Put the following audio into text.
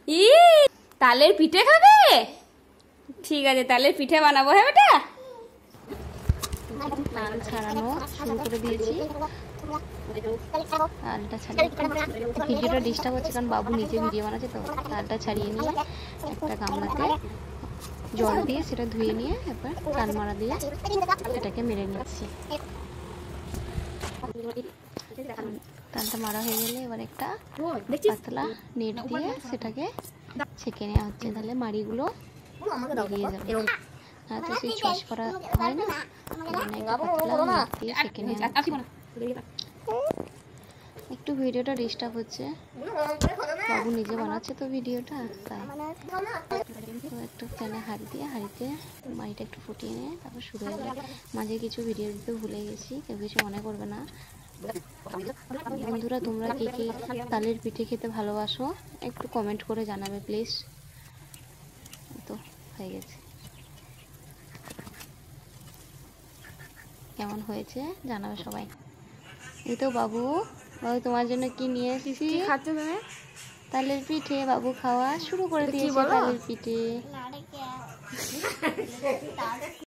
ই তালের পিঠে খাবে? ঠিক আছে, তালের পিঠে বানাবো। হ্যাঁ বেটা, তাল ছাড়ানো শুরু করে দিয়েছি। তালটা ছাড়িয়ে ভিডিওটা ডিস্টার্ব হচ্ছে কারণ বাবু নিজে ভিডিও বানাচ্ছে, তো তালটা ছাড়িয়ে নিয়ে একটা গামলাতে জল দিয়ে সেটা ধুয়ে নিয়ে এবার তাল মারা দিয়ে এটাকে মেরে নিচ্ছি। তালটা মারা হয়ে গেলে এবার একটা পাতলা নেট দিয়ে সেটাকে ছেঁকে নেওয়া হচ্ছে, তাহলে মাড়িগুলো বেরিয়ে যাবে। আর তো সেই ছস করা হয় না, একটা পাতলা নেট দিয়ে ছেঁকে নেওয়া হচ্ছে। একটু ভিডিওটা ডিস্টার্ব হচ্ছে, বাবু নিজে বানাচ্ছে তো ভিডিওটা, তাই তো একটু ফ্যানে হাঁড়িতে মাড়িটা একটু ফুটিয়ে নিয়ে তারপর শুরু হয়ে গেলে। মাঝে কিছু ভিডিও দিতে ভুলে গেছি, কেউ কিছু মনে করবে না। বন্ধুরা, তোমরা কে কে তালের পিঠে খেতে ভালোবাসো একটু কমেন্ট করে জানাবে প্লিজ। তো হয়ে গেছে, কেমন হয়েছে জানাবে সবাই। এই তো বাবু তোমার জন্য কি নিয়ে এসেছি? খাচ্ছ তুমি? তালের পিঠে। বাবু খাওয়া শুরু করে দিয়েছে তালের পিঠে।